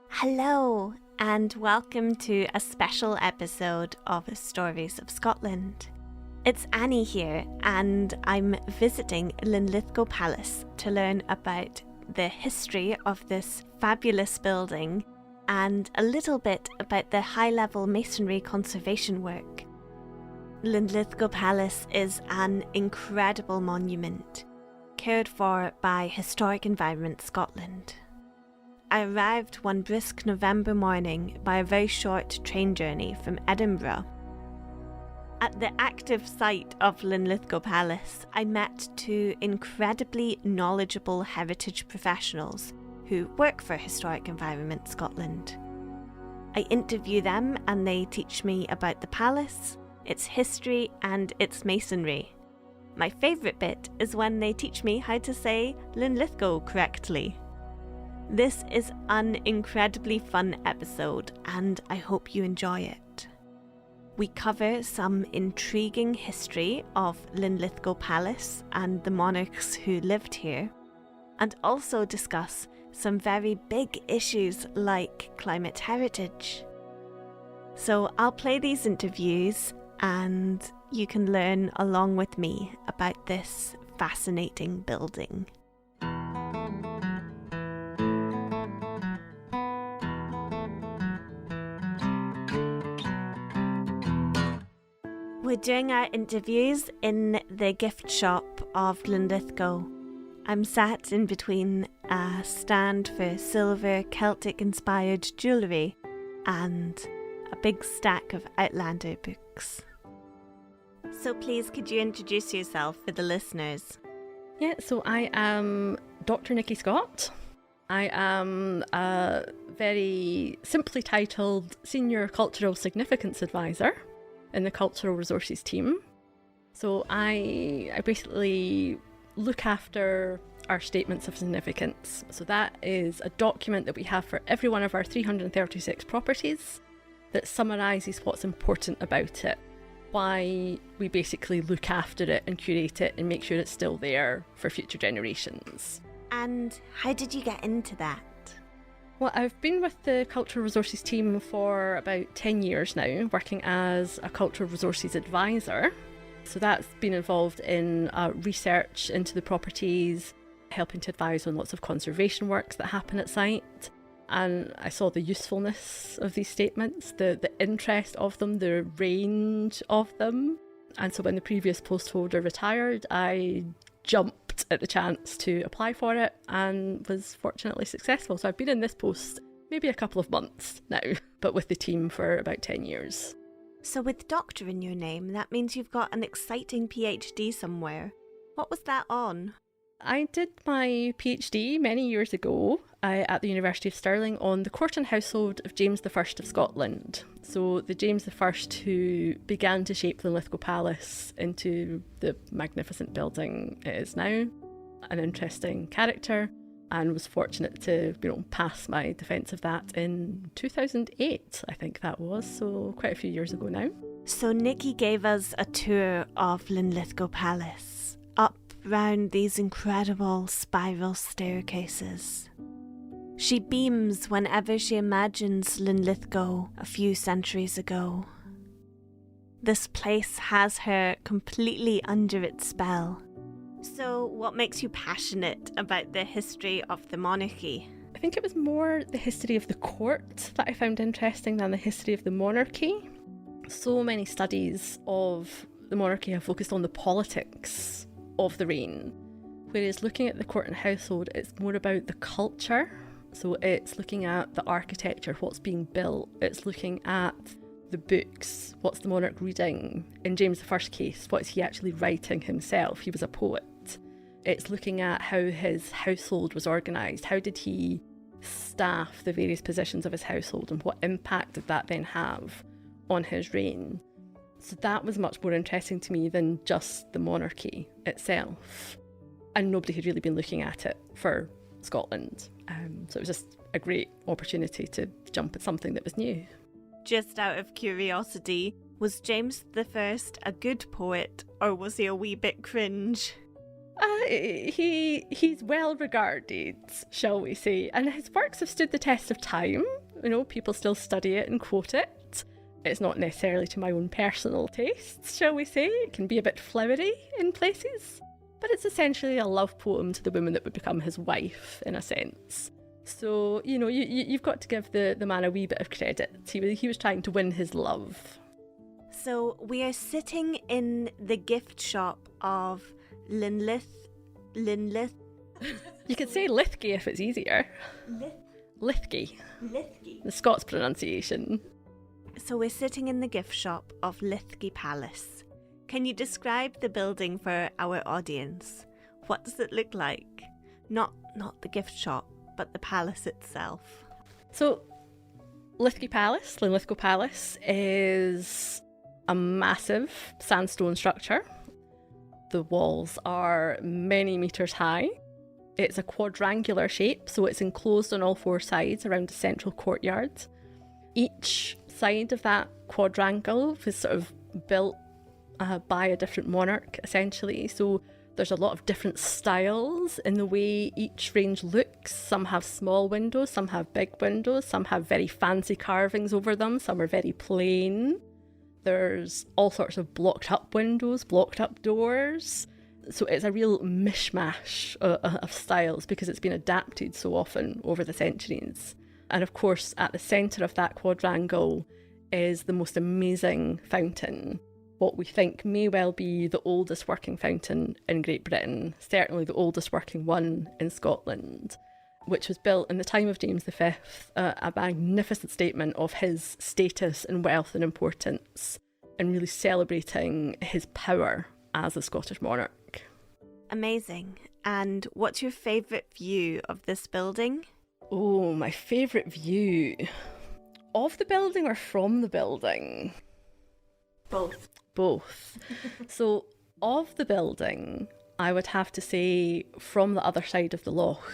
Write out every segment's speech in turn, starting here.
Hello, and welcome to a special episode of Stories of Scotland. It's Annie here, and I'm visiting Linlithgow Palace to learn about the history of this fabulous building and a little bit about the High Level Masonry conservation work. Linlithgow Palace is an incredible monument, cared for by Historic Environment Scotland. I arrived one brisk November morning by a very short train journey from Edinburgh. At the active site of Linlithgow Palace, I met two incredibly knowledgeable heritage professionals who work for Historic Environment Scotland. I interview them and they teach me about the palace, its history and its masonry. My favourite bit is when they teach me how to say Linlithgow correctly. This is an incredibly fun episode and I hope you enjoy it. We cover some intriguing history of Linlithgow Palace and the monarchs who lived here, and also discuss some very big issues like climate heritage. So I'll play these interviews and you can learn along with me about this fascinating building. We're doing our interviews in the gift shop of Linlithgow. I'm sat in between a stand for silver Celtic-inspired jewellery and a big stack of Outlander books. So please, could you introduce yourself for the listeners? Yeah, so I am Dr. Nicki Scott. I am a very simply titled Senior Cultural Significance Advisor in the Cultural Resources team. So I basically look after our statements of significance. So that is a document that we have for every one of our 336 properties that summarises what's important about it, why we basically look after it and curate it and make sure it's still there for future generations. And how did you get into that? Well, I've been with the Cultural Resources team for about 10 years now, working as a Cultural Resources advisor. So that's been involved in research into the properties, helping to advise on lots of conservation works that happen at site. And I saw the usefulness of these statements, the interest of them, the range of them. And so when the previous post holder retired, I jumped at the chance to apply for it and was fortunately successful. So I've been in this post maybe a couple of months now, but with the team for about 10 years. So with doctor in your name, that means you've got an exciting PhD somewhere. What was that on? I did my PhD many years ago at the University of Stirling on the court and household of James I of Scotland. So the James I who began to shape Linlithgow Palace into the magnificent building it is now. An interesting character, and was fortunate to pass my defence of that in 2008, I think that was, so quite a few years ago now. So Nicki gave us a tour of Linlithgow Palace, up round these incredible spiral staircases. She beams whenever she imagines Linlithgow a few centuries ago. This place has her completely under its spell. So what makes you passionate about the history of the monarchy? I think it was more the history of the court that I found interesting than the history of the monarchy. So many studies of the monarchy have focused on the politics of the reign, whereas looking at the court and household, it's more about the culture. So it's looking at the architecture, what's being built. It's looking at the books, what's the monarch reading. In James I's case, what is he actually writing himself? He was a poet. It's looking at how his household was organised. How did he staff the various positions of his household, and what impact did that then have on his reign? So that was much more interesting to me than just the monarchy itself. And nobody had really been looking at it for Scotland. So it was just a great opportunity to jump at something that was new. Just out of curiosity, Was James I a good poet, or was he a wee bit cringe? He's well regarded, shall we say, and his works have stood the test of time. You know, people still study it and quote it. It's not necessarily to my own personal tastes, shall we say. It can be a bit flowery in places, but it's essentially a love poem to the woman that would become his wife, in a sense. So, you know, you've got to give the man a wee bit of credit. He was trying to win his love. So we are sitting in the gift shop of Linlith. You could say Lithgow if it's easier. Lithgow. The Scots pronunciation. So we're sitting in the gift shop of Linlithgow Palace. Can you describe the building for our audience? What does it look like? Not the gift shop, but the palace itself. So Linlithgow Palace is a massive sandstone structure. The walls are many metres high. It's a quadrangular shape, so it's enclosed on all four sides around a central courtyard. Each side of that quadrangle was sort of built by a different monarch, essentially. So there's a lot of different styles in the way each range looks. Some have small windows, some have big windows, some have very fancy carvings over them, some are very plain. There's all sorts of blocked up windows, blocked up doors. So it's a real mishmash of styles because it's been adapted so often over the centuries. And of course, at the centre of that quadrangle is the most amazing fountain. What we think may well be the oldest working fountain in Great Britain, certainly the oldest working one in Scotland, which was built in the time of James V, a magnificent statement of his status and wealth and importance, and really celebrating his power as a Scottish monarch. Amazing. And what's your favourite view of this building? Oh, my favourite view. Of the building or from the building? Both. So, of the building, I would have to say from the other side of the loch.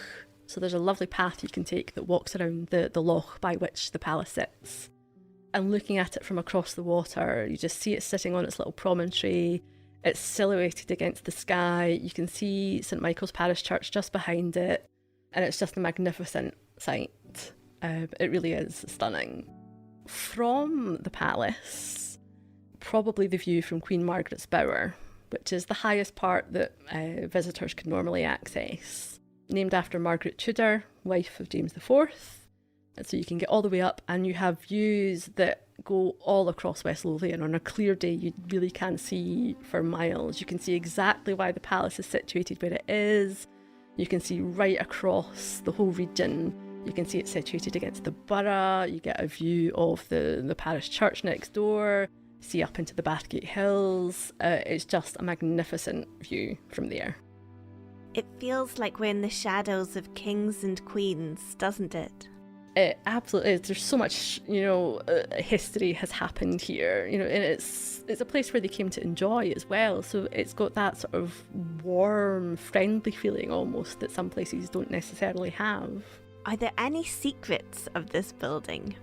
So there's a lovely path you can take that walks around the loch by which the palace sits. And looking at it from across the water, you just see it sitting on its little promontory. It's silhouetted against the sky. You can see St Michael's Parish Church just behind it. And it's just a magnificent sight. It really is stunning. From the palace, probably the view from Queen Margaret's Bower, which is the highest part that visitors can normally access. Named after Margaret Tudor, wife of James IV. And so you can get all the way up and you have views that go all across West Lothian. On a clear day, you really can see for miles. You can see exactly why the palace is situated where it is. You can see right across the whole region. You can see it situated against the borough. You get a view of the parish church next door. See up into the Bathgate Hills. It's just a magnificent view from there. It feels like we're in the shadows of kings and queens, doesn't it? It absolutely is. There's so much, history has happened here, and it's a place where they came to enjoy as well. So it's got that sort of warm, friendly feeling almost that some places don't necessarily have. Are there any secrets of this building?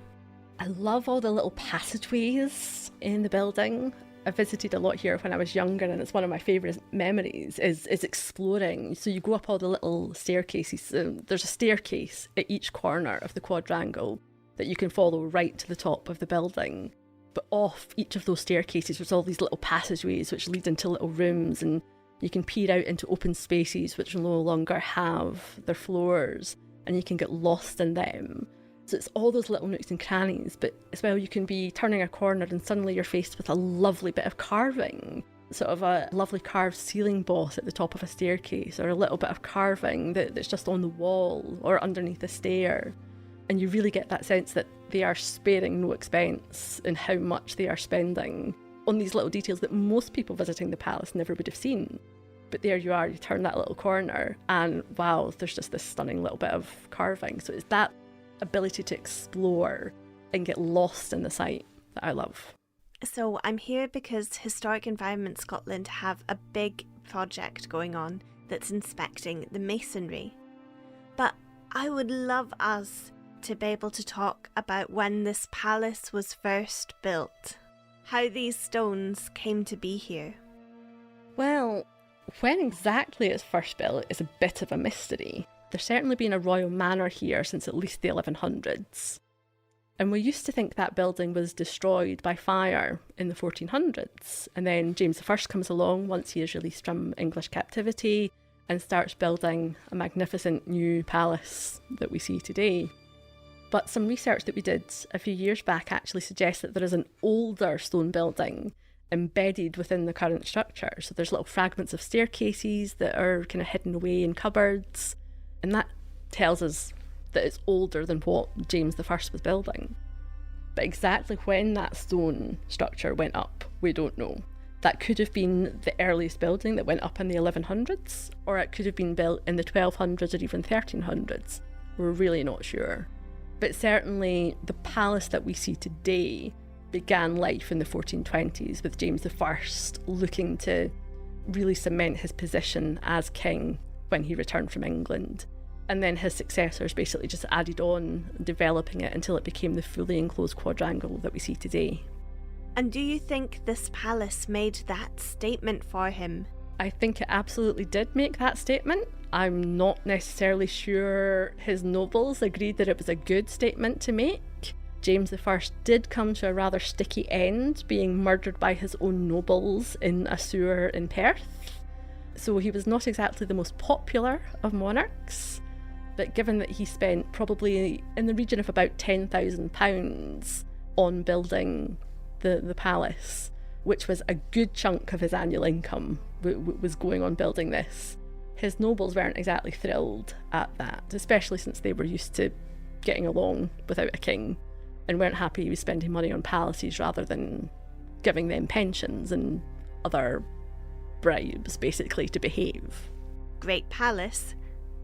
I love all the little passageways in the building. I visited a lot here when I was younger, and it's one of my favourite memories is exploring. So you go up all the little staircases. There's a staircase at each corner of the quadrangle that you can follow right to the top of the building. But off each of those staircases, there's all these little passageways which lead into little rooms, and you can peer out into open spaces which no longer have their floors, and you can get lost in them. So it's all those little nooks and crannies, but as well you can be turning a corner and suddenly you're faced with a lovely bit of carving, sort of a lovely carved ceiling boss at the top of a staircase, or a little bit of carving that's just on the wall or underneath a stair. And you really get that sense that they are sparing no expense in how much they are spending on these little details that most people visiting the palace never would have seen. But there you are, you turn that little corner and wow, there's just this stunning little bit of carving. So it's that ability to explore and get lost in the site that I love. So I'm here because Historic Environment Scotland have a big project going on that's inspecting the masonry. But I would love us to be able to talk about when this palace was first built. how these stones came to be here? Well, when exactly it's first built is a bit of a mystery. There's certainly been a royal manor here since at least the 1100s. And we used to think that building was destroyed by fire in the 1400s. And then James I comes along once he is released from English captivity and starts building a magnificent new palace that we see today. But some research that we did a few years back actually suggests that there is an older stone building embedded within the current structure. So there's little fragments of staircases that are kind of hidden away in cupboards. And that tells us that it's older than what James I was building. But exactly when that stone structure went up, we don't know. That could have been the earliest building that went up in the 1100s, or it could have been built in the 1200s or even 1300s. We're really not sure. But certainly the palace that we see today began life in the 1420s with James I looking to really cement his position as king when he returned from England. And then his successors basically just added on, developing it until it became the fully enclosed quadrangle that we see today. And do you think this palace made that statement for him? I think it absolutely did make that statement. I'm not necessarily sure his nobles agreed that it was a good statement to make. James I did come to a rather sticky end, being murdered by his own nobles in a sewer in Perth. So he was not exactly the most popular of monarchs. But given that he spent probably in the region of about £10,000 on building the palace, which was a good chunk of his annual income was going on building this, his nobles weren't exactly thrilled at that, especially since they were used to getting along without a king and weren't happy he was spending money on palaces rather than giving them pensions and other bribes, basically, to behave. Great palace,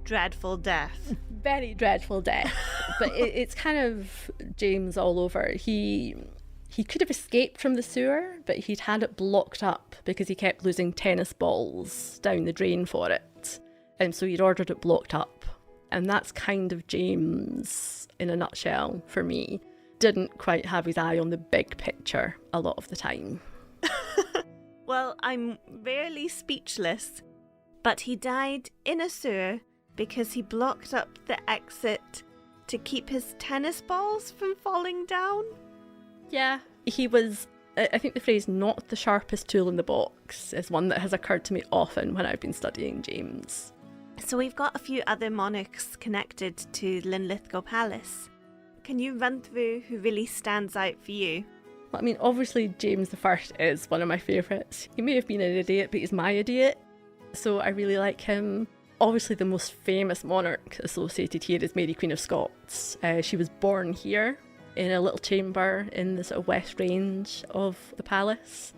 dreadful death. Very dreadful death. But it's kind of James all over. He could have escaped from the sewer, but he'd had it blocked up because he kept losing tennis balls down the drain for it. And so he'd ordered it blocked up. And that's kind of James in a nutshell for me. Didn't quite have his eye on the big picture a lot of the time. Well, I'm rarely speechless. But he died in a sewer because he blocked up the exit to keep his tennis balls from falling down? Yeah, he was, I think the phrase "not the sharpest tool in the box" is one that has occurred to me often when I've been studying James. So we've got a few other monarchs connected to Linlithgow Palace. Can you run through who really stands out for you? Well, I mean, obviously James I is one of my favourites. He may have been an idiot, but he's my idiot. So I really like him. Obviously the most famous monarch associated here is Mary Queen of Scots. She was born here in a little chamber in the sort of west range of the palace.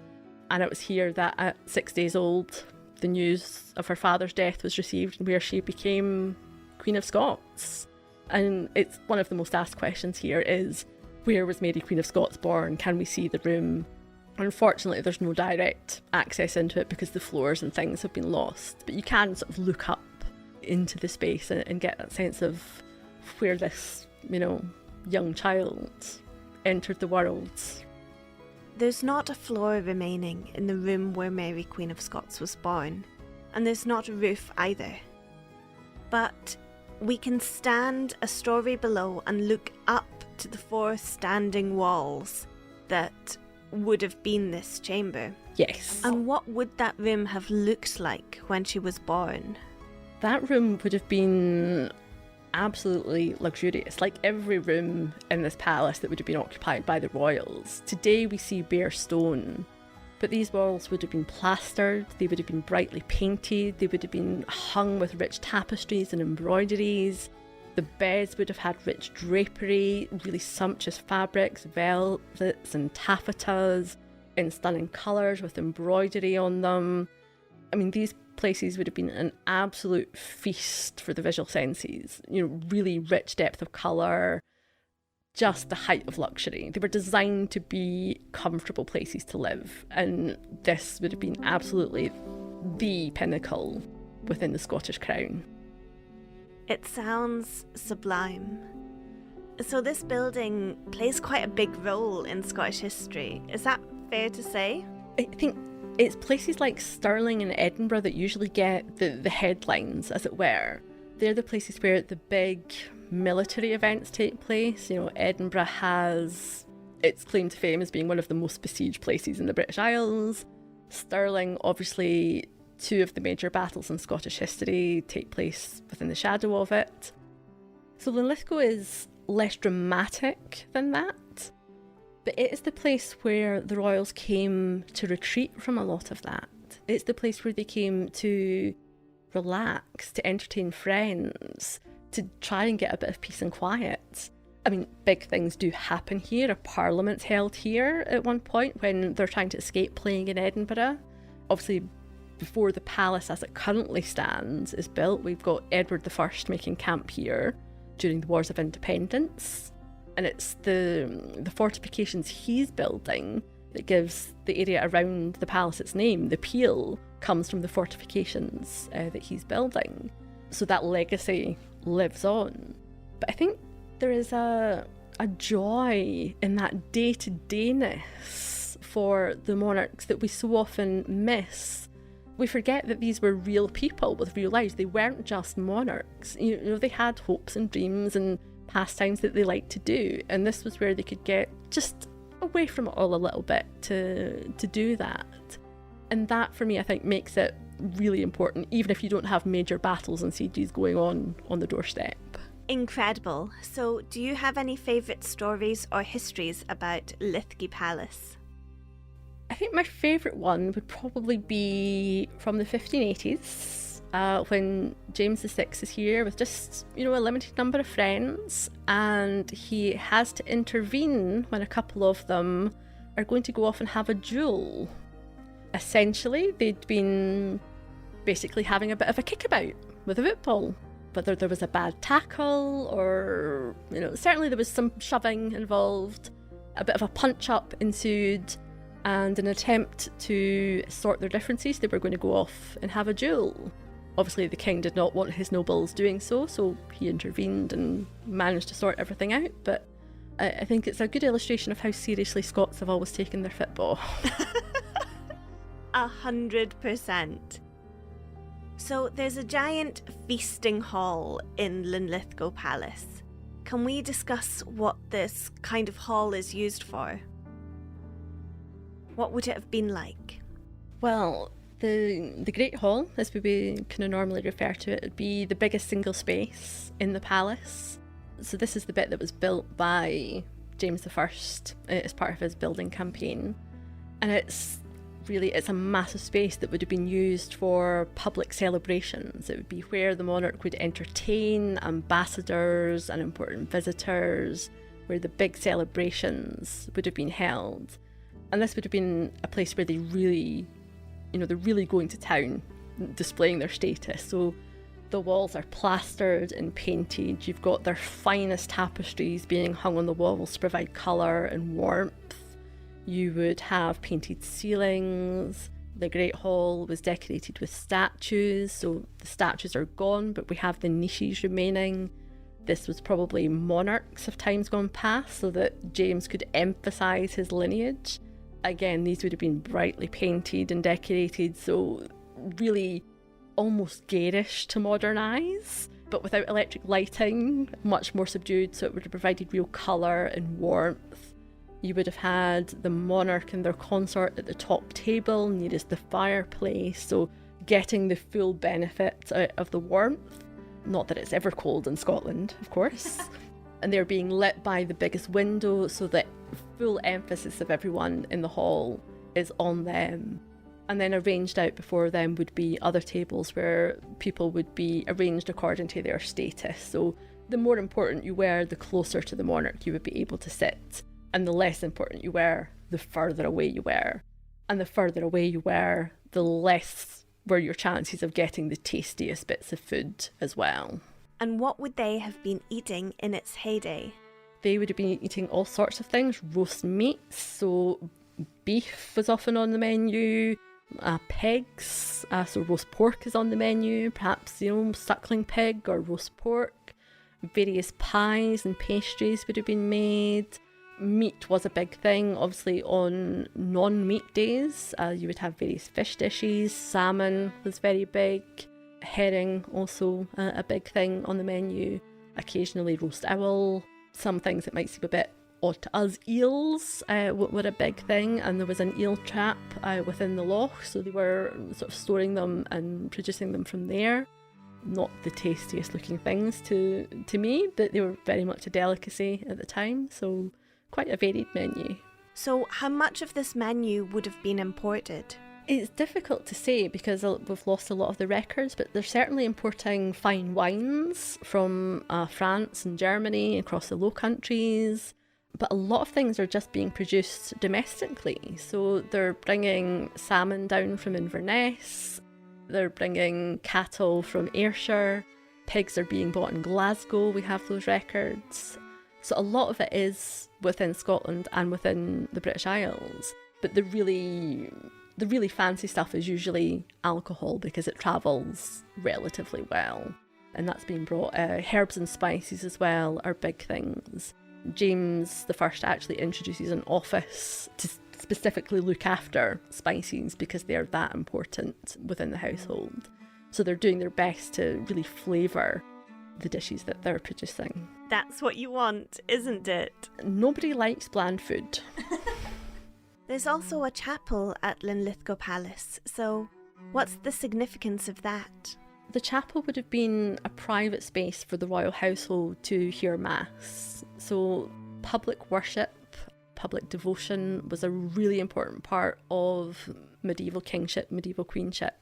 And it was here that at 6 days old, the news of her father's death was received, where she became Queen of Scots. And it's one of the most asked questions here is, where was Mary Queen of Scots born? Can we see the room? Unfortunately, there's no direct access into it because the floors and things have been lost. But you can sort of look up into the space and get that sense of where this, young child entered the world. There's not a floor remaining in the room where Mary Queen of Scots was born, and there's not a roof either. But we can stand a story below and look up to the 4 standing walls that would have been this chamber. Yes. And what would that room have looked like when she was born? That room would have been absolutely luxurious, like every room in this palace that would have been occupied by the royals. Today we see bare stone, but these walls would have been plastered, they would have been brightly painted, they would have been hung with rich tapestries and embroideries. The beds would have had rich drapery, really sumptuous fabrics, velvets and taffetas in stunning colours with embroidery on them. I mean, these places would have been an absolute feast for the visual senses. Really rich depth of colour, just the height of luxury. They were designed to be comfortable places to live, and this would have been absolutely the pinnacle within the Scottish crown. It sounds sublime. So this building plays quite a big role in Scottish history. Is that fair to say? I think it's places like Stirling and Edinburgh that usually get the headlines, as it were. They're the places where the big military events take place. You know, Edinburgh has its claim to fame as being one of the most besieged places in the British Isles. Stirling, obviously, 2 of the major battles in Scottish history take place within the shadow of it. So Linlithgow is less dramatic than that, but it is the place where the royals came to retreat from a lot of that. It's the place where they came to relax, to entertain friends, to try and get a bit of peace and quiet. I mean, big things do happen here. A parliament's held here at one point when they're trying to escape playing in Edinburgh. Obviously, before the palace as it currently stands is built, we've got Edward I making camp here during the Wars of Independence. And it's the fortifications he's building that gives the area around the palace its name. The peel comes from the fortifications that he's building. So that legacy lives on. But I think there is a joy in that day-to-dayness for the monarchs that we so often miss. We forget that these were real people with real lives. They weren't just monarchs. You know, they had hopes and dreams and pastimes that they liked to do, and this was where they could get just away from it all a little bit to do that. And that, for me, I think makes it really important, even if you don't have major battles and sieges going on the doorstep. Incredible. So, do you have any favourite stories or histories about Linlithgow Palace? I think my favourite one would probably be from the 1580s, when James VI is here with just, a limited number of friends, and he has to intervene when a couple of them are going to go off and have a duel. Essentially, they'd been basically having a bit of a kickabout with a football. Whether there was a bad tackle or, certainly there was some shoving involved, a bit of a punch-up ensued, and an attempt to sort their differences. They were going to go off and have a duel. Obviously, the king did not want his nobles doing so he intervened and managed to sort everything out. But I think it's a good illustration of how seriously Scots have always taken their football. 100%. So there's a giant feasting hall in Linlithgow Palace. Can we discuss what this kind of hall is used for? What would it have been like? Well, the Great Hall, as we kind of normally refer to it, would be the biggest single space in the palace. So this is the bit that was built by James I as part of his building campaign. And it's a massive space that would have been used for public celebrations. It would be where the monarch would entertain ambassadors and important visitors, where the big celebrations would have been held. And this would have been a place where they really, they're really going to town, displaying their status. So the walls are plastered and painted. You've got their finest tapestries being hung on the walls to provide colour and warmth. You would have painted ceilings. The Great Hall was decorated with statues, so the statues are gone, but we have the niches remaining. This was probably monarchs of times gone past, so that James could emphasise his lineage. Again, these would have been brightly painted and decorated, so really almost garish to modernise, but without electric lighting, much more subdued, so it would have provided real colour and warmth. You would have had the monarch and their consort at the top table nearest the fireplace, so getting the full benefit out of the warmth. Not that it's ever cold in Scotland, of course. And they're being lit by the biggest window, so that full emphasis of everyone in the hall is on them. And then arranged out before them would be other tables where people would be arranged according to their status. So the more important you were, the closer to the monarch you would be able to sit. And the less important you were, the further away you were. And the further away you were, the less were your chances of getting the tastiest bits of food as well. And what would they have been eating in its heyday? They would have been eating all sorts of things. Roast meats, so beef was often on the menu. Pigs, so roast pork is on the menu. Perhaps, suckling pig or roast pork. Various pies and pastries would have been made. Meat was a big thing. Obviously, on non-meat days, you would have various fish dishes. Salmon was very big. Herring, also a big thing on the menu. Occasionally roast owl. Some things that might seem a bit odd to us, eels were a big thing, and there was an eel trap within the loch, so they were sort of storing them and producing them from there. Not the tastiest looking things to me, but they were very much a delicacy at the time, so quite a varied menu. So how much of this menu would have been imported? It's difficult to say because we've lost a lot of the records, but they're certainly importing fine wines from France and Germany, across the Low Countries. But a lot of things are just being produced domestically. So they're bringing salmon down from Inverness, they're bringing cattle from Ayrshire, pigs are being bought in Glasgow, we have those records. So a lot of it is within Scotland and within the British Isles. But the really fancy stuff is usually alcohol because it travels relatively well. And that's being brought. Herbs and spices as well are big things. James I actually introduces an office to specifically look after spices because they're that important within the household. So they're doing their best to really flavour the dishes that they're producing. That's what you want, isn't it? Nobody likes bland food. There's also a chapel at Linlithgow Palace, so what's the significance of that? The chapel would have been a private space for the royal household to hear mass. So public worship, public devotion was a really important part of medieval kingship, medieval queenship.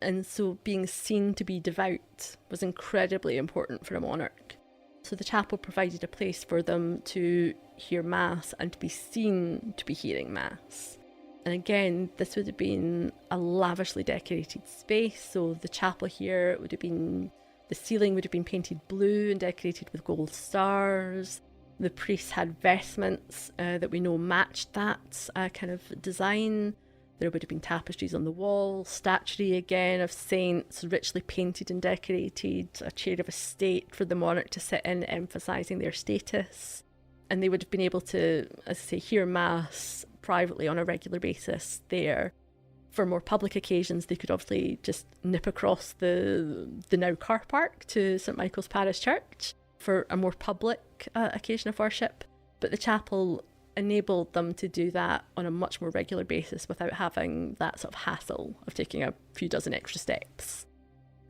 And so being seen to be devout was incredibly important for a monarch. So the chapel provided a place for them to hear mass and to be seen to be hearing mass. And again, this would have been a lavishly decorated space. So the chapel here would have been, the ceiling would have been painted blue and decorated with gold stars. The priests had vestments that we know matched that kind of design. There would have been tapestries on the wall, statuary again of saints richly painted and decorated, a chair of estate for the monarch to sit in, emphasising their status. And they would have been able to, as I say, hear mass privately on a regular basis there. For more public occasions, they could obviously just nip across the now car park to St Michael's Parish Church for a more public occasion of worship. But the chapel enabled them to do that on a much more regular basis without having that sort of hassle of taking a few dozen extra steps.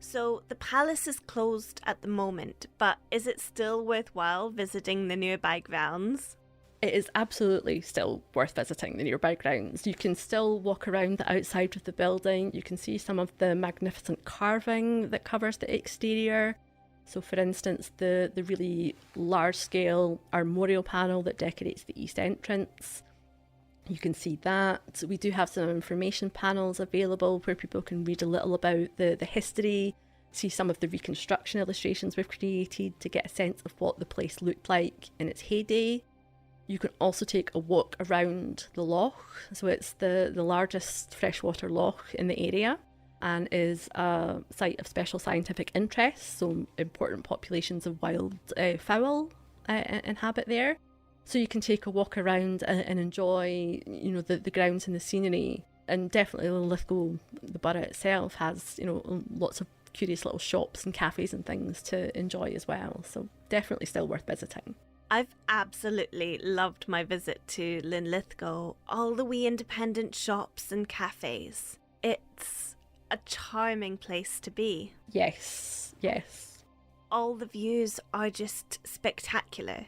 So the palace is closed at the moment, but is it still worthwhile visiting the nearby grounds? It is absolutely still worth visiting the nearby grounds. You can still walk around the outside of the building. You can see some of the magnificent carving that covers the exterior. So for instance, the really large-scale armorial panel that decorates the east entrance. You can see that. We do have some information panels available where people can read a little about the history, see some of the reconstruction illustrations we've created to get a sense of what the place looked like in its heyday. You can also take a walk around the loch. So it's the largest freshwater loch in the area and is a site of special scientific interest. So important populations of wild fowl inhabit there. So you can take a walk around and enjoy, the grounds and the scenery. And definitely Linlithgow, the borough itself, has, lots of curious little shops and cafes and things to enjoy as well. So definitely still worth visiting. I've absolutely loved my visit to Linlithgow. All the wee independent shops and cafes. It's a charming place to be. Yes. All the views are just spectacular.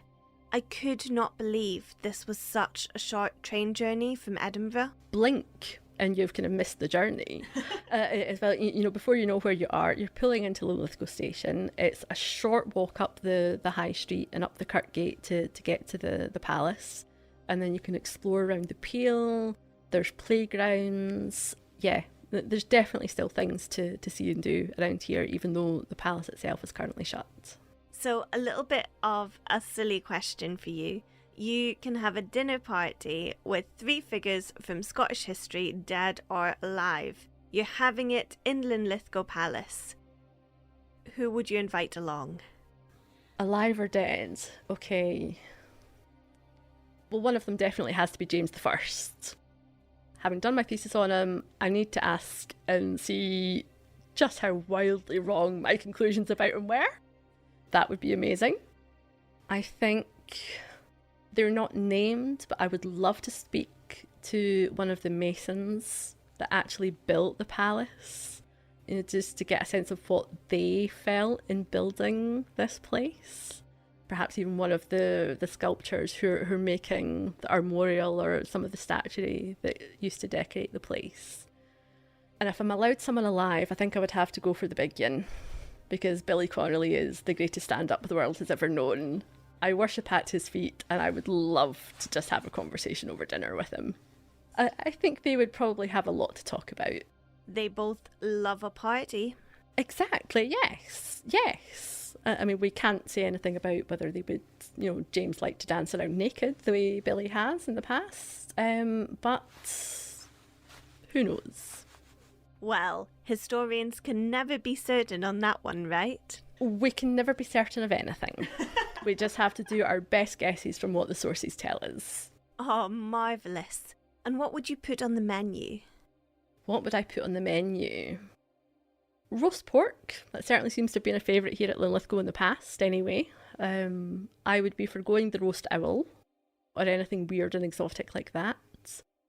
I could not believe this was such a short train journey from Edinburgh. Blink and you've kind of missed the journey. As well, before you know where you are, you're pulling into Linlithgow station. It's a short walk up the high street and up the Kirk Gate to get to the palace. And then you can explore around the Peel. There's playgrounds. Yeah, there's definitely still things to see and do around here, even though the palace itself is currently shut. So a little bit of a silly question for you. You can have a dinner party with 3 figures from Scottish history, dead or alive. You're having it in Linlithgow Palace. Who would you invite along? Alive or dead? Okay. Well, one of them definitely has to be James I. Having done my thesis on him, I need to ask and see just how wildly wrong my conclusions about him were. That would be amazing. I think they're not named, but I would love to speak to one of the masons that actually built the palace, just to get a sense of what they felt in building this place. Perhaps even one of the sculptors who are making the armorial or some of the statuary that used to decorate the place. And if I'm allowed someone alive, I think I would have to go for the big yin, because Billy Connolly is the greatest stand-up the world has ever known. I worship at his feet, and I would love to just have a conversation over dinner with him. I think they would probably have a lot to talk about. They both love a party. Exactly, yes. I mean, we can't say anything about whether they would, James like to dance around naked the way Billy has in the past, but who knows? Well, historians can never be certain on that one, right? We can never be certain of anything. We just have to do our best guesses from what the sources tell us. Oh, marvellous. And what would you put on the menu? What would I put on the menu? Roast pork. That certainly seems to have been a favourite here at Linlithgow in the past, anyway. I would be forgoing the roast owl, or anything weird and exotic like that.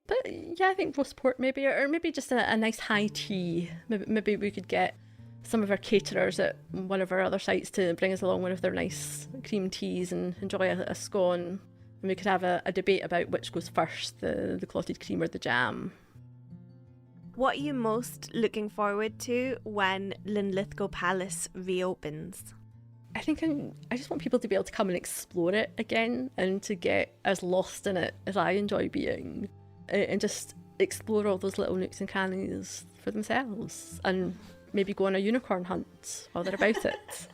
But yeah, I think roast pork maybe, or maybe just a nice high tea. Maybe we could get some of our caterers at one of our other sites to bring us along one of their nice cream teas and enjoy a scone. And we could have a debate about which goes first, the clotted cream or the jam. What are you most looking forward to when Linlithgow Palace reopens? I think I just want people to be able to come and explore it again and to get as lost in it as I enjoy being, and just explore all those little nooks and crannies for themselves and maybe go on a unicorn hunt while they're about it.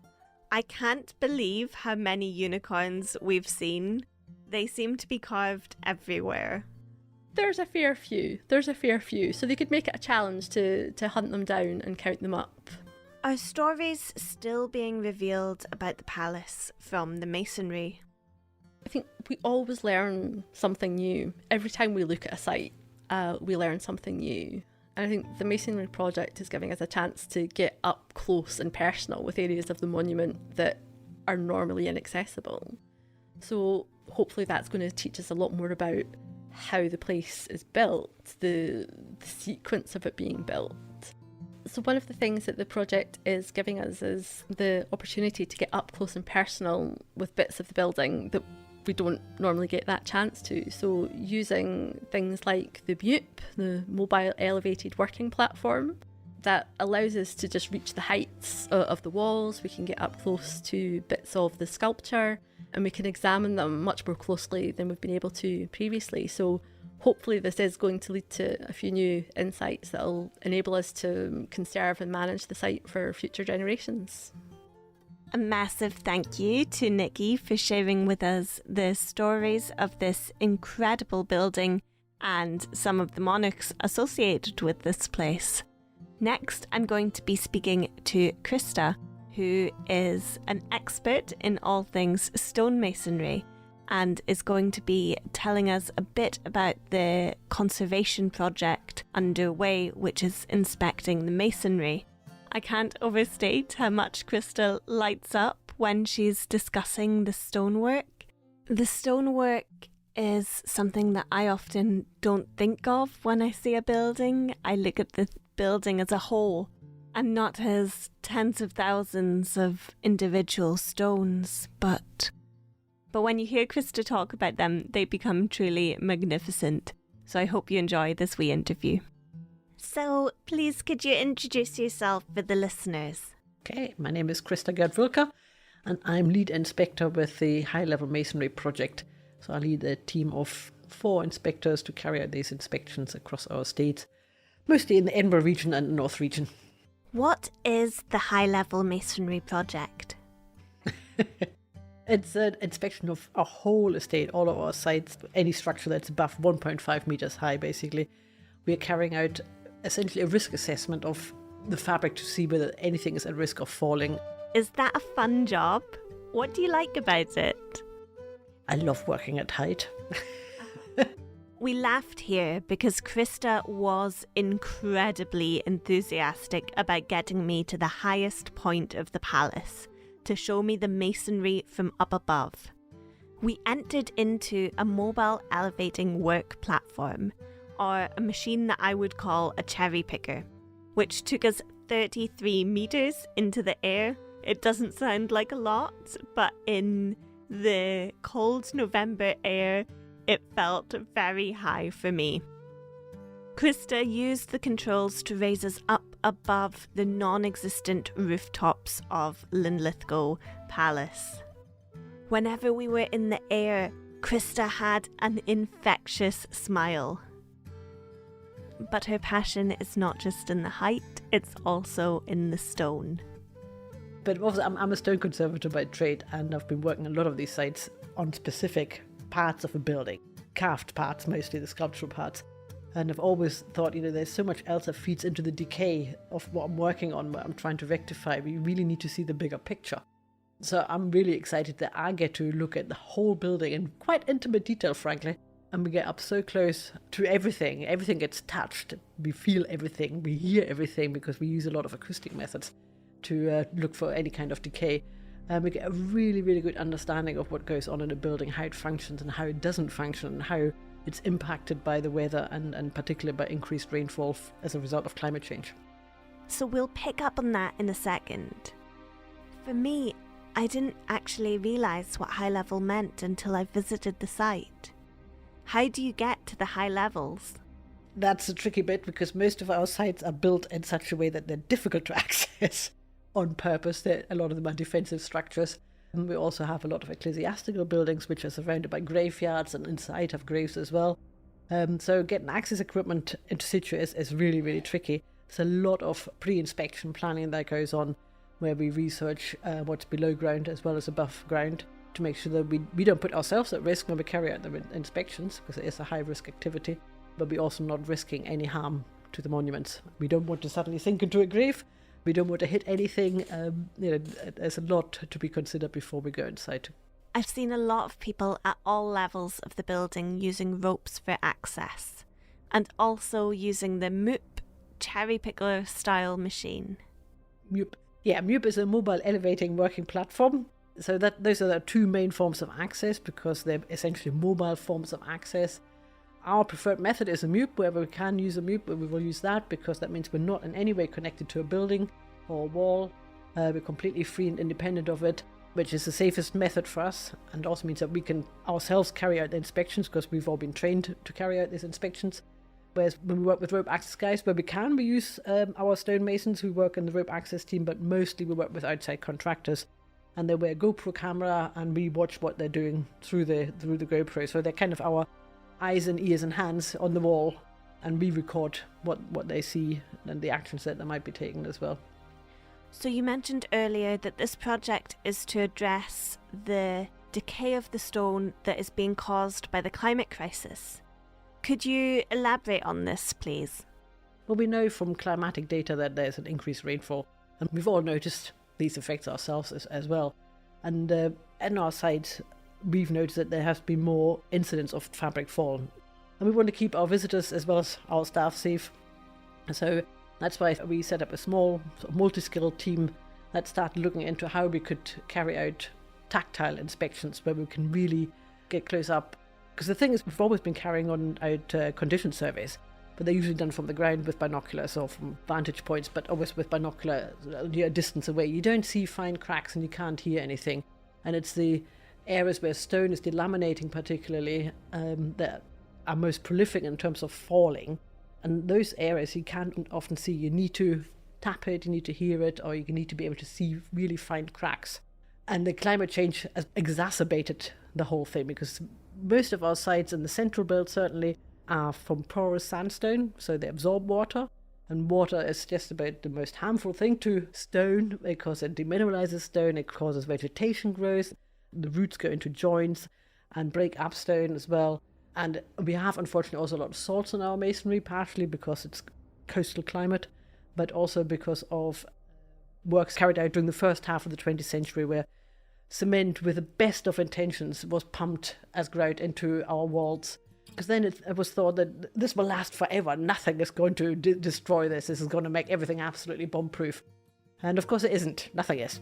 I can't believe how many unicorns we've seen. They seem to be carved everywhere. There's a fair few. So they could make it a challenge to hunt them down and count them up. Are stories still being revealed about the palace from the masonry? I think we always learn something new. Every time we look at a site, we learn something new. And I think the Masonry project is giving us a chance to get up close and personal with areas of the monument that are normally inaccessible. So hopefully that's going to teach us a lot more about how the place is built, the sequence of it being built. So one of the things that the project is giving us is the opportunity to get up close and personal with bits of the building that we don't normally get that chance to. So using things like the MUP, the Mobile Elevated Working Platform, that allows us to just reach the heights of the walls. We can get up close to bits of the sculpture and we can examine them much more closely than we've been able to previously. So hopefully this is going to lead to a few new insights that will enable us to conserve and manage the site for future generations. A massive thank you to Nicki for sharing with us the stories of this incredible building and some of the monarchs associated with this place. Next, I'm going to be speaking to Christa, who is an expert in all things stonemasonry and is going to be telling us a bit about the conservation project underway, which is inspecting the masonry. I can't overstate how much Christa lights up when she's discussing the stonework. The stonework is something that I often don't think of when I see a building. I look at the building as a whole and not as tens of thousands of individual stones, but when you hear Christa talk about them, they become truly magnificent. So I hope you enjoy this wee interview. So please could you introduce yourself for the listeners? Okay, my name is Christa Gerdwilker and I'm lead inspector with the High Level Masonry project. So I lead a team of 4 inspectors to carry out these inspections across our state, mostly in the Edinburgh region and the North region. What is the High Level Masonry project? It's an inspection of our whole estate, all of our sites, any structure that's above 1.5 meters high, basically. We are carrying out essentially a risk assessment of the fabric to see whether anything is at risk of falling. Is that a fun job? What do you like about it? I love working at height. We laughed here because Christa was incredibly enthusiastic about getting me to the highest point of the palace to show me the masonry from up above. We entered into a mobile elevating work platform, or a machine that I would call a cherry picker, which took us 33 meters into the air. It doesn't sound like a lot, but in the cold November air, it felt very high for me. Christa used the controls to raise us up above the non-existent rooftops of Linlithgow Palace. Whenever we were in the air, Christa had an infectious smile. But her passion is not just in the height, it's also in the stone. But also, I'm a stone conservator by trade, and I've been working a lot of these sites on specific parts of a building, carved parts, mostly the sculptural parts. And I've always thought, there's so much else that feeds into the decay of what I'm working on, what I'm trying to rectify. We really need to see the bigger picture. So I'm really excited that I get to look at the whole building in quite intimate detail, frankly. And we get up so close to everything. Everything gets touched. We feel everything. We hear everything because we use a lot of acoustic methods to look for any kind of decay. And we get a really, really good understanding of what goes on in a building, how it functions and how it doesn't function, and how it's impacted by the weather and particularly by increased rainfall as a result of climate change. So we'll pick up on that in a second. For me, I didn't actually realise what high level meant until I visited the site. How do you get to the high levels? That's a tricky bit because most of our sites are built in such a way that they're difficult to access on purpose. A lot of them are defensive structures. And we also have a lot of ecclesiastical buildings which are surrounded by graveyards and inside have graves as well. So getting access equipment into situ is really, really tricky. There's a lot of pre-inspection planning that goes on where we research what's below ground as well as above ground to make sure that we don't put ourselves at risk when we carry out the inspections, because it is a high-risk activity, but we're also not risking any harm to the monuments. We don't want to suddenly sink into a grave. We don't want to hit anything. There's a lot to be considered before we go inside. I've seen a lot of people at all levels of the building using ropes for access, and also using the MOOP cherry picker style machine. MOOP. Yeah, MOOP is a mobile elevating working platform. So those are the two main forms of access because they're essentially mobile forms of access. Our preferred method is a MOOP. Wherever we can use a MOOP, we will use that because that means we're not in any way connected to a building or a wall. We're completely free and independent of it, which is the safest method for us, and also means that we can ourselves carry out the inspections because we've all been trained to carry out these inspections. Whereas when we work with rope access guys, where we can, we use our stonemasons who work in the rope access team, but mostly we work with outside contractors. And they wear a GoPro camera and we watch what they're doing through the GoPro. So they're kind of our eyes and ears and hands on the wall, and we record what they see and the actions that they might be taking as well. So you mentioned earlier that this project is to address the decay of the stone that is being caused by the climate crisis. Could you elaborate on this, please? Well, we know from climatic data that there's an increased rainfall, and we've all noticed these effects ourselves as well. And in our site, we've noticed that there has been more incidents of fabric fall. And we want to keep our visitors as well as our staff safe. So that's why we set up a small multi-skilled team that started looking into how we could carry out tactile inspections where we can really get close up. Because the thing is, we've always been carrying out condition surveys, but they're usually done from the ground with binoculars or from vantage points, but always with binocular a distance away. You don't see fine cracks and you can't hear anything. And it's the areas where stone is delaminating particularly that are most prolific in terms of falling. And those areas you can't often see. You need to tap it, you need to hear it, or you need to be able to see really fine cracks. And the climate change has exacerbated the whole thing because most of our sites in the central belt certainly are from porous sandstone, so they absorb water. And water is just about the most harmful thing to stone because it demineralizes stone, it causes vegetation growth, the roots go into joints and break up stone as well. And we have unfortunately also a lot of salts in our masonry, partially because it's coastal climate, but also because of works carried out during the first half of the 20th century where cement with the best of intentions was pumped as grout into our walls Because then it was thought that this will last forever. Nothing is going to destroy this. This is going to make everything absolutely bomb-proof. And of course it isn't. Nothing is.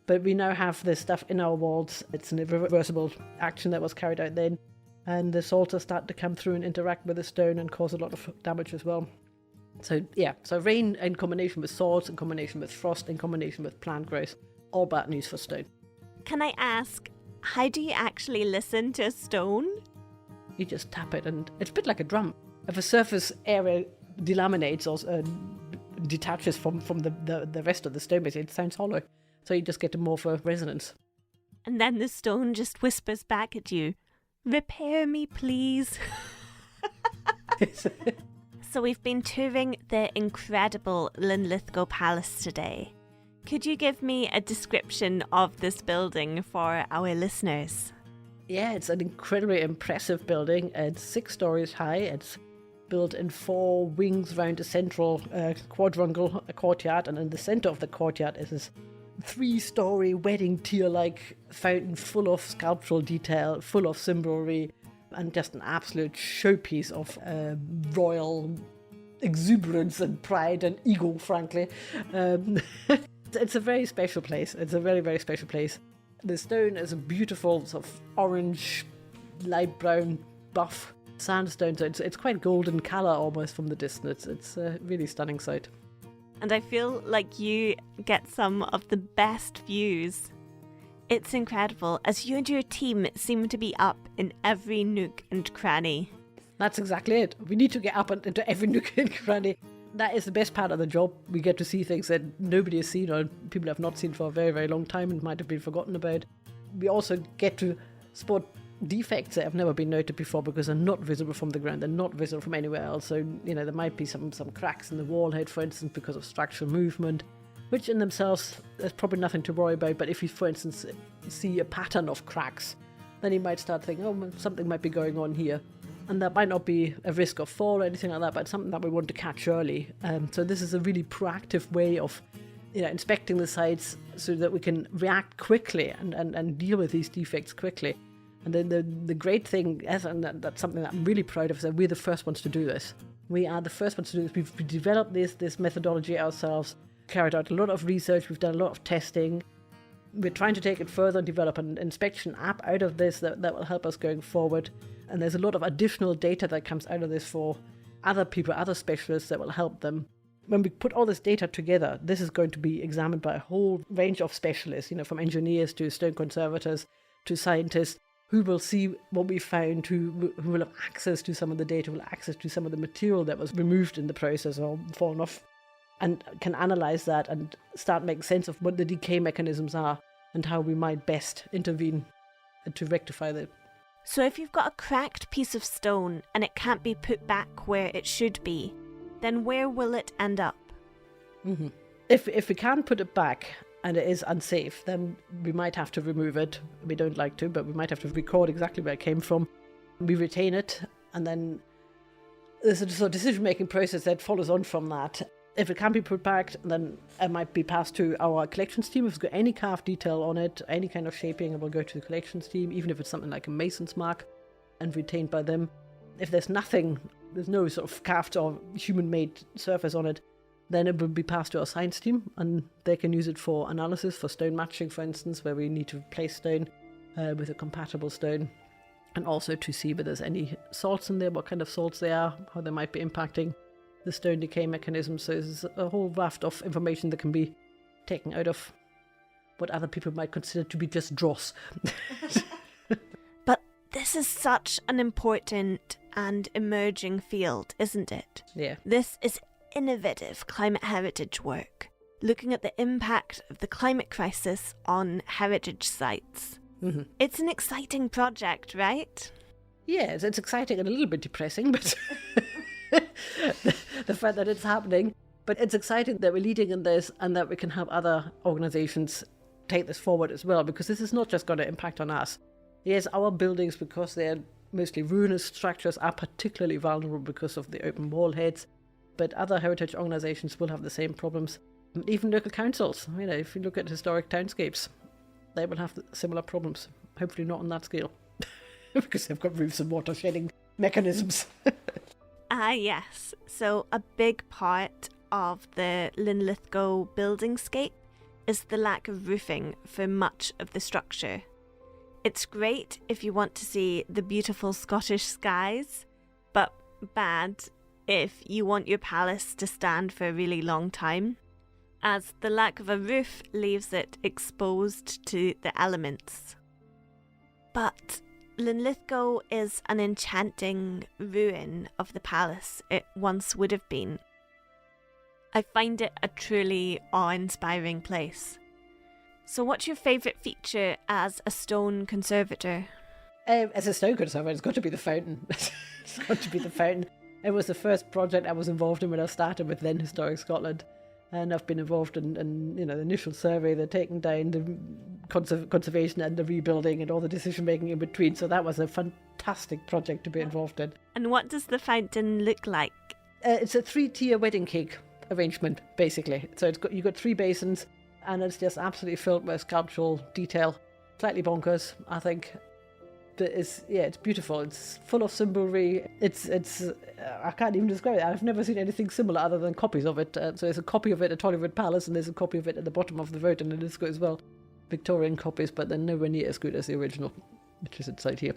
But we now have this stuff in our walls. It's an irreversible action that was carried out then. And the salts are starting to come through and interact with the stone and cause a lot of damage as well. So yeah, so rain in combination with salts, in combination with frost, in combination with plant growth, all bad news for stone. Can I ask, how do you actually listen to a stone? You just tap it, and it's a bit like a drum. If a surface area delaminates or detaches from the rest of the stone, it sounds hollow. So you just get more of a resonance. And then the stone just whispers back at you, "Repair me, please." So we've been touring the incredible Linlithgow Palace today. Could you give me a description of this building for our listeners? Yeah, it's an incredibly impressive building. It's 6 stories high. It's built in 4 wings around a central quadrangle courtyard, and in the centre of the courtyard is this 3-story wedding tier-like fountain full of sculptural detail, full of symbolry, and just an absolute showpiece of royal exuberance and pride and ego, frankly. It's a very special place. It's a very, very special place. The stone is a beautiful sort of orange, light brown, buff sandstone. So it's quite golden colour almost from the distance. It's a really stunning sight. And I feel like you get some of the best views. It's incredible, as you and your team seem to be up in every nook and cranny. That's exactly it. We need to get up into every nook and cranny. That is the best part of the job. We get to see things that nobody has seen or people have not seen for a very, very long time and might have been forgotten about. We also get to spot defects that have never been noted before because they're not visible from the ground. They're not visible from anywhere else. So, there might be some cracks in the wall head, for instance, because of structural movement, which in themselves, there's probably nothing to worry about. But if you, for instance, see a pattern of cracks, then you might start thinking, oh, something might be going on here. And that might not be a risk of fall or anything like that, but something that we want to catch early. So this is a really proactive way of inspecting the sites so that we can react quickly and deal with these defects quickly. And then the great thing is, and that's something that I'm really proud of, is that we're the first ones to do this. We are the first ones to do this. We've developed this methodology ourselves, carried out a lot of research, we've done a lot of testing. We're trying to take it further and develop an inspection app out of this that will help us going forward. And there's a lot of additional data that comes out of this for other people, other specialists that will help them. When we put all this data together, this is going to be examined by a whole range of specialists, from engineers to stone conservators to scientists, who will see what we found, who will have access to some of the data, will have access to some of the material that was removed in the process or fallen off, and can analyse that and start making sense of what the decay mechanisms are and how we might best intervene to rectify that. So if you've got a cracked piece of stone and it can't be put back where it should be, then where will it end up? Mm-hmm. If we can't put it back and it is unsafe, then we might have to remove it. We don't like to, but we might have to record exactly where it came from. We retain it, and then there's a sort of decision-making process that follows on from that. If it can't be put back, then it might be passed to our collections team. If it's got any carved detail on it, any kind of shaping, it will go to the collections team, even if it's something like a mason's mark, and retained by them. If there's nothing, there's no sort of carved or human-made surface on it, then it will be passed to our science team, and they can use it for analysis, for stone matching, for instance, where we need to replace stone with a compatible stone, and also to see whether there's any salts in there, what kind of salts they are, how they might be impacting the stone decay mechanism. So there's a whole raft of information that can be taken out of what other people might consider to be just dross. But this is such an important and emerging field, isn't it? Yeah. This is innovative climate heritage work, looking at the impact of the climate crisis on heritage sites. Mm-hmm. It's an exciting project, right? Yeah, it's exciting and a little bit depressing, but the fact that it's happening. But it's exciting that we're leading in this and that we can help other organisations take this forward as well, because this is not just going to impact on us. Yes, our buildings, because they're mostly ruinous structures, are particularly vulnerable because of the open wall heads, but other heritage organisations will have the same problems. Even local councils, if you look at historic townscapes, they will have similar problems, hopefully not on that scale. because they've got roofs and water shedding mechanisms. Ah, yes. So a big part of the Linlithgow buildingscape is the lack of roofing for much of the structure. It's great if you want to see the beautiful Scottish skies, but bad if you want your palace to stand for a really long time, as the lack of a roof leaves it exposed to the elements. But Linlithgow is an enchanting ruin of the palace it once would have been. I find it a truly awe-inspiring place. So what's your favourite feature as a stone conservator? As a stone conservator, it's got to be the fountain. It's got to be the fountain. It was the first project I was involved in when I started with then Historic Scotland. And I've been involved in the initial survey, the taking down, the conservation and the rebuilding and all the decision making in between. So that was a fantastic project to be involved in. And what does the fountain look like? It's a 3-tier wedding cake arrangement, basically. So you've got 3 basins, and it's just absolutely filled with sculptural detail. Slightly bonkers, I think. But it's beautiful. It's full of symbolry. It's I can't even describe it. I've never seen anything similar other than copies of it. So there's a copy of it at Holyrood Palace, and there's a copy of it at the bottom of the road in Linlithgow as well. Victorian copies, but they're nowhere near as good as the original, which is inside here.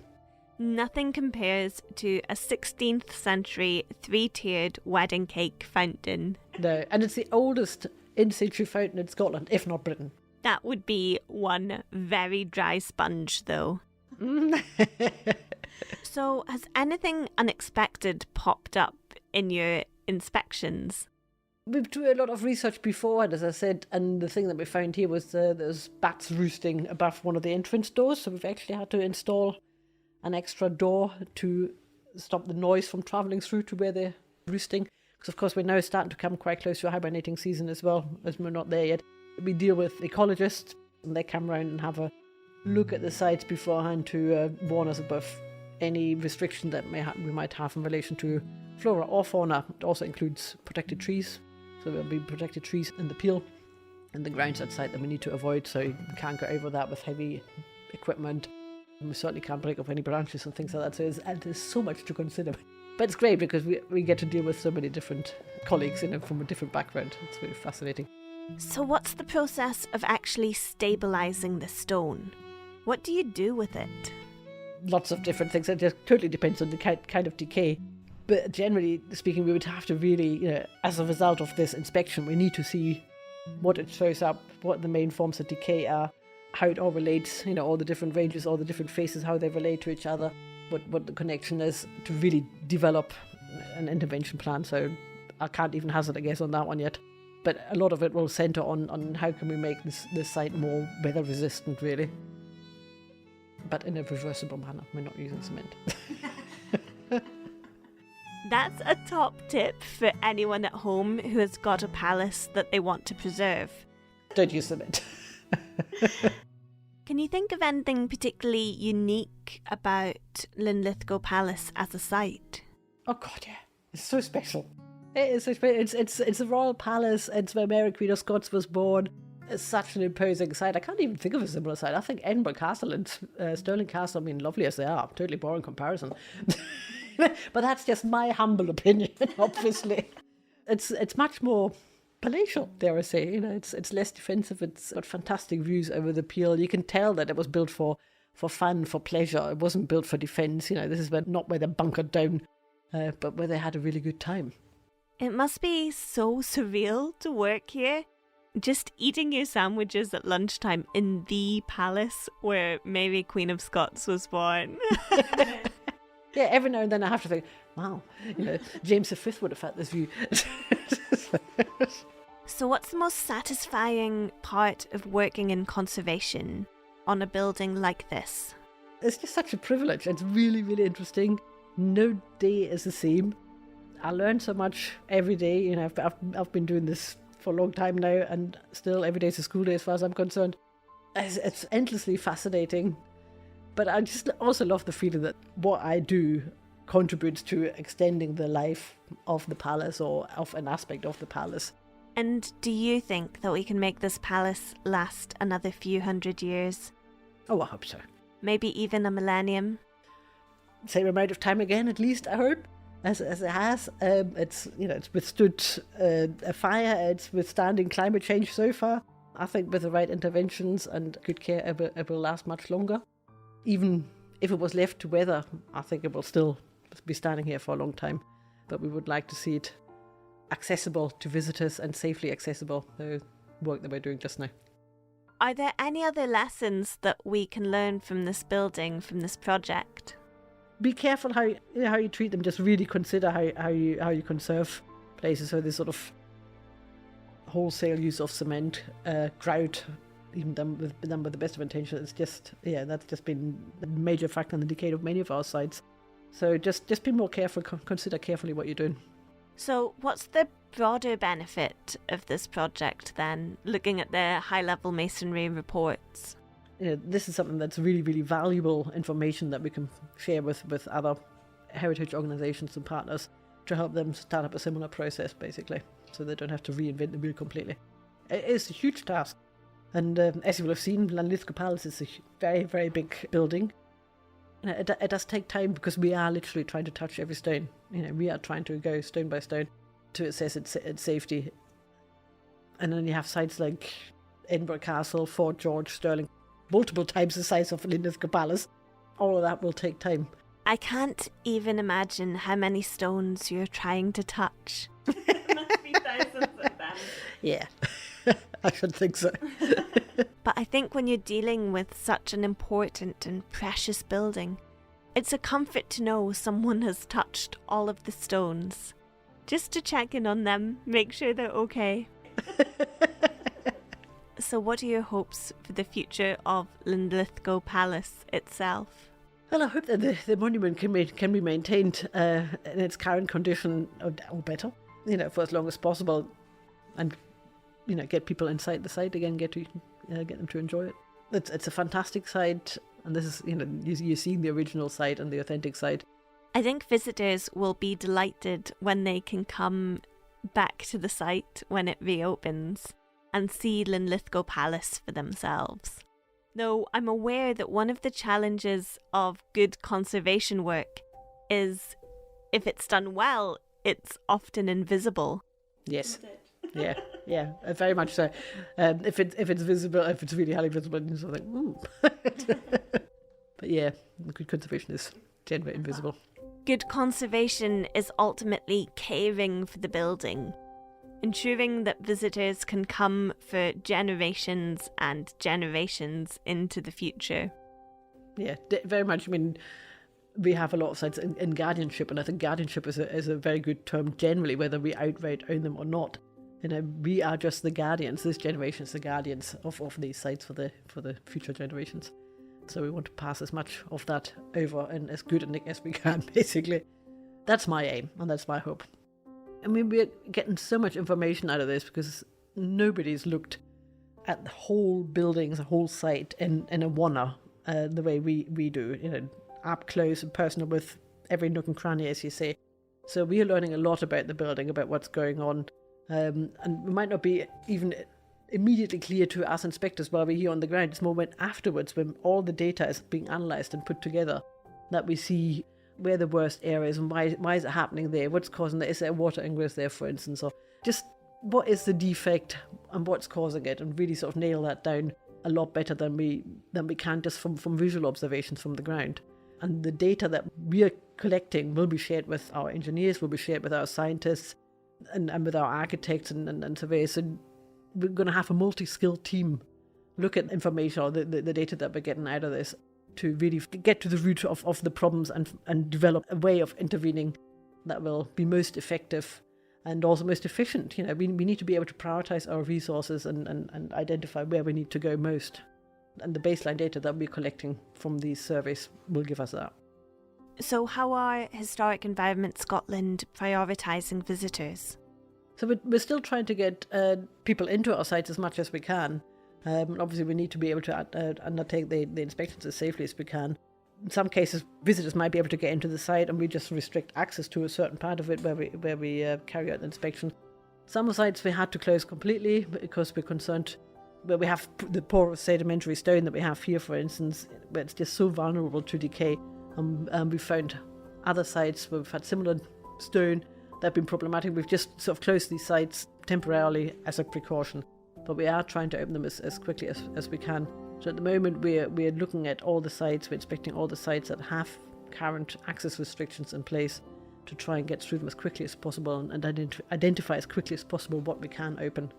Nothing compares to a 16th century 3-tiered wedding cake fountain. No, and it's the oldest in-situ fountain in Scotland, if not Britain. That would be one very dry sponge, though. So, has anything unexpected popped up in your inspections? We've done a lot of research before, and as I said, and the thing that we found here was there's bats roosting above one of the entrance doors, so we've actually had to install an extra door to stop the noise from travelling through to where they're roosting. Because of course we're now starting to come quite close to a hibernating season as well, as we're not there yet. We deal with ecologists, and they come round and have a look at the sites beforehand to warn us about any restriction that we might have in relation to flora or fauna. It also includes protected trees, so there'll be protected trees in the peel and the grounds outside that we need to avoid, so you can't go over that with heavy equipment. And we certainly can't break up any branches and things like that, so there's so much to consider. But it's great because we get to deal with so many different colleagues from a different background. It's very fascinating. So what's the process of actually stabilising the stone? What do you do with it? Lots of different things. It just totally depends on the kind of decay. But generally speaking, we would have to really, as a result of this inspection, we need to see what it shows up, what the main forms of decay are, how it all relates, all the different ranges, all the different faces, how they relate to each other, what the connection is, to really develop an intervention plan. So I can't even hazard a guess on that one yet. But a lot of it will centre on how can we make this site more weather resistant, really. But in a reversible manner. We're not using cement. That's a top tip for anyone at home who has got a palace that they want to preserve. Don't use cement. Can you think of anything particularly unique about Linlithgow Palace as a site? Oh God, yeah. It's so special. It is so special. It's a royal palace. It's where Mary Queen of Scots was born. It's such an imposing site. I can't even think of a similar site. I think Edinburgh Castle and Stirling Castle, lovely as they are, totally boring comparison. But that's just my humble opinion, obviously. It's much more palatial, dare I say. It's less defensive. It's got fantastic views over the Peel. You can tell that it was built for fun, for pleasure. It wasn't built for defence. This is not where they bunkered down, but where they had a really good time. It must be so surreal to work here. Just eating your sandwiches at lunchtime in the palace where Mary Queen of Scots was born. Yeah, every now and then I have to think, wow, James V would have had this view. So what's the most satisfying part of working in conservation on a building like this? It's just such a privilege. It's really, really interesting. No day is the same. I learn so much every day. I've been doing this for a long time now, and still every day is a school day as far as I'm concerned. It's endlessly fascinating, but I just also love the feeling that what I do contributes to extending the life of the palace or of an aspect of the palace. And do you think that we can make this palace last another few hundred years? Oh, I hope so. Maybe even a millennium? same amount of time again, at least, I hope, as it has. It's withstood a fire, it's withstanding climate change so far. I think with the right interventions and good care, it will last much longer. Even if it was left to weather, I think it will still be standing here for a long time. But we would like to see it accessible to visitors and safely accessible, the work that we're doing just now. Are there any other lessons that we can learn from this building, from this project? Be careful how you treat them. Just really consider how you conserve places. So this sort of wholesale use of cement, grout, even done with the best of intentions. It's just that's just been a major factor in the decay of many of our sites. So just be more careful. Consider carefully what you're doing. So what's the broader benefit of this project then, looking at the High Level Masonry reports? This is something that's really, really valuable information that we can share with other heritage organisations and partners to help them start up a similar process, basically, so they don't have to reinvent the wheel completely. It is a huge task. And as you will have seen, Linlithgow Palace is a very, very big building. It does take time because we are literally trying to touch every stone. We are trying to go stone by stone to assess its safety. And then you have sites like Edinburgh Castle, Fort George, Stirling, multiple times the size of Linlithgow Palace. All of that will take time. I can't even imagine how many stones you're trying to touch. There must be thousands of them. Yeah, I should think so. But I think when you're dealing with such an important and precious building, it's a comfort to know someone has touched all of the stones. Just to check in on them, make sure they're okay. So what are your hopes for the future of Linlithgow Palace itself? Well, I hope that the monument can be maintained in its current condition or better, for as long as possible, and get people inside the site again, get them to enjoy it. It's a fantastic site, and this is you're seeing the original site and the authentic site. I think visitors will be delighted when they can come back to the site when it reopens and see Linlithgow Palace for themselves. Though I'm aware that one of the challenges of good conservation work is, if it's done well, it's often invisible. Yes. Yeah, very much so. If it's visible, if it's really highly visible, it's sort of like, ooh. But yeah, good conservation is generally invisible. Good conservation is ultimately caring for the building, ensuring that visitors can come for generations and generations into the future. Yeah, very much. I mean, we have a lot of sites in guardianship, and I think guardianship is a very good term generally, whether we outright own them or not. We are just the guardians. This generation is the guardians of these sites for the future generations. So we want to pass as much of that over and as good a nick as we can, basically. That's my aim, and that's my hope. I mean, we're getting so much information out of this because nobody's looked at the whole buildings, the whole site in a one-er the way we do, up close and personal with every nook and cranny, as you say. So we are learning a lot about the building, about what's going on, and it might not be even immediately clear to us inspectors while we're here on the ground. It's more when afterwards, when all the data is being analysed and put together, that we see where the worst areas and why is it happening there, what's causing it, is there water ingress there, for instance, or just what is the defect and what's causing it, and really sort of nail that down a lot better than we can just from visual observations from the ground. And the data that we are collecting will be shared with our engineers, will be shared with our scientists and with our architects and surveyors. And we're going to have a multi-skilled team look at information or the data that we're getting out of this to really get to the root of the problems and develop a way of intervening that will be most effective and also most efficient. We need to be able to prioritize our resources and identify where we need to go most. And the baseline data that we're collecting from these surveys will give us that. So how are Historic Environment Scotland prioritising visitors? So we're still trying to get people into our sites as much as we can. Obviously, we need to be able to undertake the inspections as safely as we can. In some cases, visitors might be able to get into the site and we just restrict access to a certain part of it where we carry out the inspection. Some sites we had to close completely because we're concerned where we have the porous sedimentary stone that we have here, for instance, where it's just so vulnerable to decay. We found other sites where we've had similar stone that have been problematic. We've just sort of closed these sites temporarily as a precaution, but we are trying to open them as quickly as we can. So at the moment we're looking at all the sites, we're inspecting all the sites that have current access restrictions in place to try and get through them as quickly as possible and identify as quickly as possible what we can open.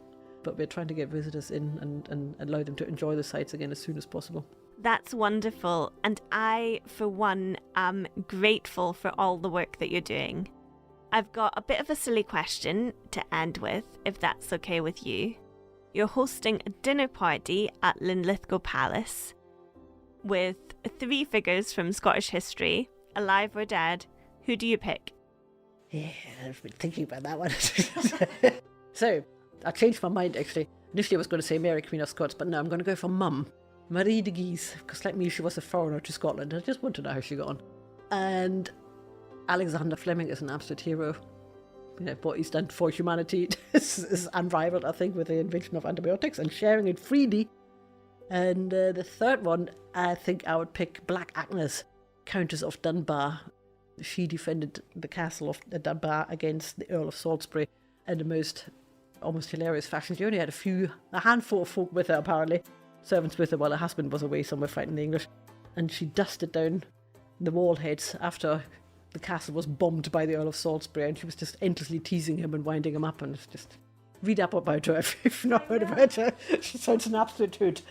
But we're trying to get visitors in and allow them to enjoy the sites again as soon as possible. That's wonderful. And I, for one, am grateful for all the work that you're doing. I've got a bit of a silly question to end with, if that's okay with you. You're hosting a dinner party at Linlithgow Palace with 3 figures from Scottish history, alive or dead. Who do you pick? Yeah, I've been thinking about that one. So, I changed my mind actually. Initially I was going to say Mary Queen of Scots, but no, I'm going to go for Mum. Marie de Guise, because like me, she was a foreigner to Scotland. I just want to know how she got on. And Alexander Fleming is an absolute hero. You know, what he's done for humanity is unrivaled, I think, with the invention of antibiotics and sharing it freely. And the third one, I think I would pick Black Agnes, Countess of Dunbar. She defended the castle of Dunbar against the Earl of Salisbury in the most almost hilarious fashion. She only had a handful of folk with her, apparently. Servants with her while her husband was away somewhere fighting the English. And she dusted down the wall heads after the castle was bombed by the Earl of Salisbury, and she was just endlessly teasing him and winding him up, and it's just... Read up about her if you've not heard about her. She sounds an absolute hoot.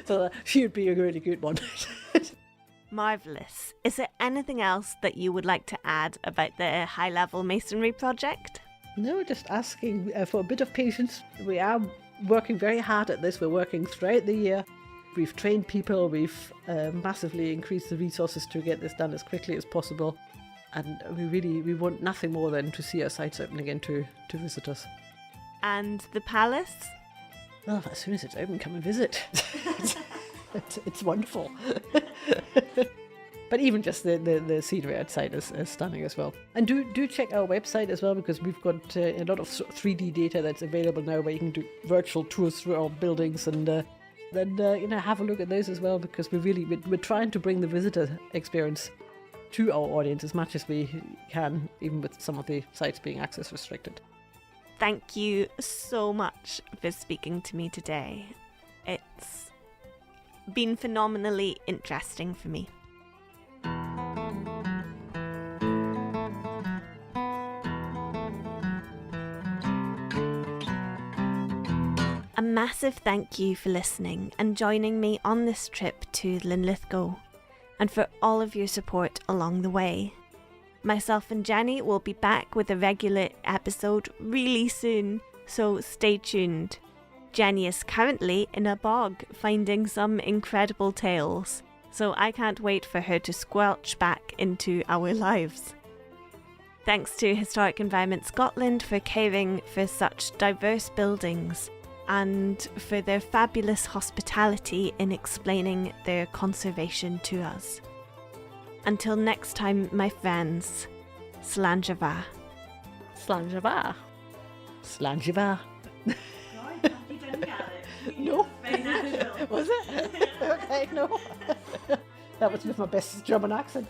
So she would be a really good one. Marvellous. Is there anything else that you would like to add about the High Level Masonry project? No, just asking for a bit of patience. We are working very hard at this. We're working throughout the year. We've trained people. We've massively increased the resources to get this done as quickly as possible. And we want nothing more than to see our sites open again to visitors. And the palace? Well, as soon as it's open, come and visit. It's wonderful. But even just the scenery outside is stunning as well. And do check our website as well, because we've got a lot of 3D data that's available now where you can do virtual tours through our buildings and then have a look at those as well, because we're trying to bring the visitor experience to our audience as much as we can, even with some of the sites being access restricted. Thank you so much for speaking to me today. It's been phenomenally interesting for me. A massive thank you for listening and joining me on this trip to Linlithgow, and for all of your support along the way. Myself and Jenny will be back with a regular episode really soon, so stay tuned. Jenny is currently in a bog finding some incredible tales, so I can't wait for her to squelch back into our lives. Thanks to Historic Environment Scotland for caring for such diverse buildings and for their fabulous hospitality in explaining their conservation to us. Until next time, my friends, Slán Java. Slán Java. Slán Java. No, you didn't get it. No. Very natural. Was it? Okay, no. That was with my best German accent.